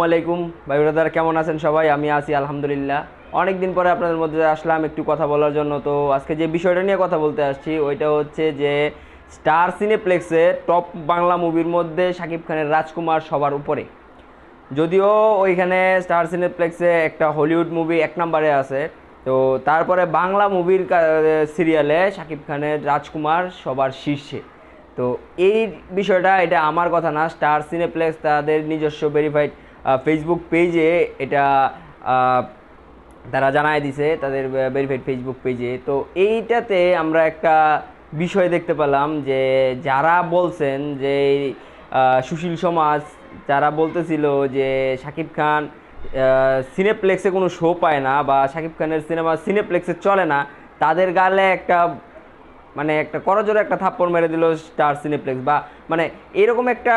আসসালামু আলাইকুম ভাই ব্রাদার, কেমন আছেন সবাই? আমি আছি আলহামদুলিল্লাহ। অনেক দিন পরে আপনাদের মধ্যে আসলাম একটু কথা বলার জন্য। তো আজকে যে বিষয়টা নিয়ে কথা বলতে আসছি ওইটা হচ্ছে যে স্টার সিনেপ্লেক্সে টপ বাংলা মুভির মধ্যে শাকিব খানের রাজকুমার সবার উপরে। যদিও ওইখানে স্টার সিনেপ্লেক্সে একটা হলিউড মুভি এক নম্বরে আছে, তো তারপরে বাংলা মুভির সিরিয়ালে শাকিব খানের রাজকুমার সবার শীর্ষে। তো এই বিষয়টা এটা আমার কথা না, স্টার সিনেপ্লেক্স তাদের নিজস্ব ভেরিফাইড ফেসবুক পেজে এটা আহ, তারা জানায় দিছে তাদের ভেরিফাইড ফেসবুক পেজে। তো এইটাতে আমরা একটা বিষয় দেখতে পেলাম যে যারা বলছেন যে সুশীল সমাজ, যারা বলতেছিল যে শাকিব খান সিনেপ্লেক্সে কোনো শো পায় না বা শাকিব খানের সিনেমা সিনেপ্লেক্সে চলে না, তাদের গালে একটা মানে একটা করজোরে একটা থাপ্পড় মেরে দিল স্টার সিনেপ্লেক্স। বা মানে এরকম একটা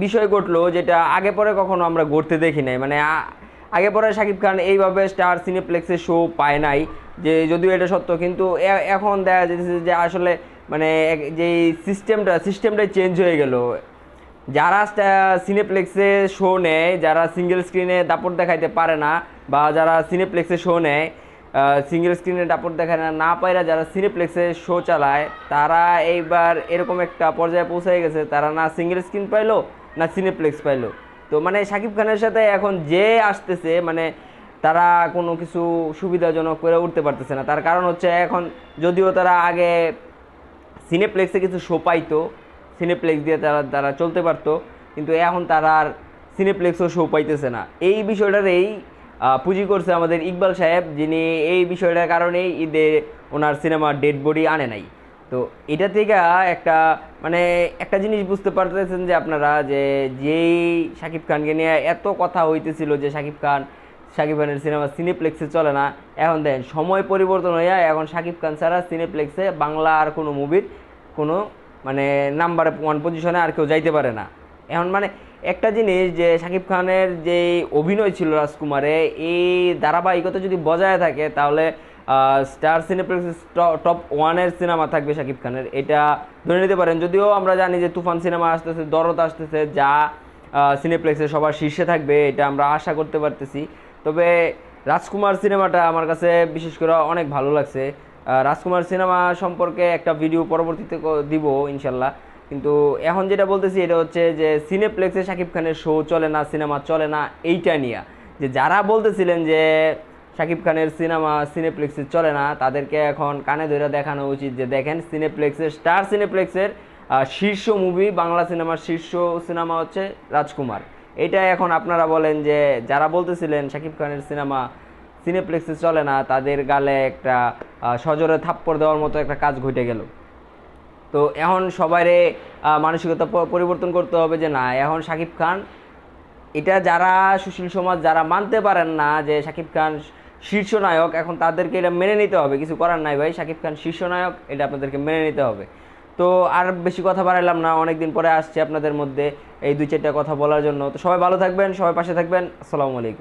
বিষয় ঘটলো যেটা আগে পরে কখনো আমরা ঘটতে দেখি নাই। মানে আগে পরে শাকিব খান এইভাবে স্টার সিনেপ্লেক্সের শো পায় নাই, যে যদিও এটা সত্য, কিন্তু এখন দেখা যাচ্ছে যে আসলে মানে যে সিস্টেমটাই চেঞ্জ হয়ে গেল। যারা সিনেপ্লেক্সে শো নেয়, যারা সিঙ্গেল স্ক্রিনে দাপট দেখাইতে পারে না বা যারা সিনেপ্লেক্সে শো নেয় সিঙ্গেল স্ক্রিনে দাপট দেখায় না পায়রা যারা সিনেপ্লেক্সে শো চালায়, তারা এইবার এরকম একটা পর্যায়ে পৌঁছে গেছে, তারা না সিঙ্গেল স্ক্রিন পাইলো না সিনেপ্লেক্স পাইলো। তো মানে শাকিব খানের সাথে এখন যে আসতেছে মানে তারা কোনো কিছু সুবিধাজনক করে উঠতে পারতেছে না। তার কারণ হচ্ছে এখন যদিও তারা আগে সিনেপ্লেক্সে কিছু শো পাইতো, সিনেপ্লেক্স দিয়ে তারা তারা চলতে পারতো, কিন্তু এখন তারা আর সিনেপ্লেক্সও শো পাইতেছে না। এই বিষয়টারই পুঁজি করছে আমাদের ইকবাল সাহেব, যিনি এই বিষয়টার কারণেই ঈদে ওনার সিনেমা ডেড বডি আনে নাই। তো এটা থেকে একটা মানে একটা জিনিস বুঝতে পারতেছেন যে আপনারা যে যেই শাকিব খানকে নিয়ে এত কথা হইতেছিল যে শাকিব খানের সিনেমা সিনেপ্লেক্সে চলে না, এখন দেখেন সময় পরিবর্তন হইয়া এখন শাকিব খান ছাড়া সিনেপ্লেক্সে বাংলা আর কোনো মুভির কোনো মানে নাম্বার ওয়ান পজিশনে আর কেউ যাইতে পারে না। এখন মানে একটা জিনিস যে শাকিব খানের যে অভিনয় ছিল রাজকুমারে, এই ধারাবাহিকতা যদি বজায় থাকে তাহলে স্টার সিনেপ্লেক্স টপ ওয়ানের সিনেমা থাকবে শাকিব খানের, এটা ধরে নিতে পারেন। যদিও আমরা জানি যে তুফান সিনেমা আসতেছে, দরদ আসতেছে, যা সিনেপ্লেক্সে সবার শীর্ষে থাকবে এটা আমরা আশা করতে পারতেছি। তবে রাজকুমার সিনেমাটা আমার কাছে বিশেষ করে অনেক ভালো লাগছে। রাজকুমার সিনেমা সম্পর্কে একটা ভিডিও পরবর্তীতে দিব ইনশাল্লাহ। কিন্তু এখন যেটা বলতেছি এটা হচ্ছে যে সিনেপ্লেক্সে শাকিব খানের শো চলে না, সিনেমা চলে না, এইটা নিয়ে যে যারা বলতেছিলেন যে শাকিব খানের সিনেমা সিনেপ্লেক্সে চলে না, তাদেরকে এখন কানে ধরে দেখানো উচিত যে দেখেন সিনেপ্লেক্সের স্টার সিনেপ্লেক্সের শীর্ষ মুভি, বাংলা সিনেমার শীর্ষ সিনেমা হচ্ছে রাজকুমার। এটা এখন আপনারা বলেন যে যারা বলতেছিলেন শাকিব খানের সিনেমা সিনেপ্লেক্সে চলে না, তাদের গালে একটা সজোরে থাপ্পড় দেওয়ার মতো একটা কাজ ঘটে গেল। তো এখন সবাইরে মানসিকতা পরিবর্তন করতে হবে যে না, এখন শাকিব খান, এটা যারা সুশীল সমাজ যারা মানতে পারেন না যে শাকিব খান শীর্ষ নায়ক, এখন তাদেরকে এটা মেনে নিতে হবে, কিছু করার নাই ভাই, শাকিব খান শীর্ষ নায়ক, এটা আপনাদেরকে মেনে নিতে হবে। তো আর বেশি কথা বাড়াইলাম না, অনেকদিন পরে আসছে আপনাদের মধ্যে এই দুই চারটা কথা বলার জন্য। তো সবাই ভালো থাকবেন, সবাই পাশে থাকবেন। আসসালামু আলাইকুম।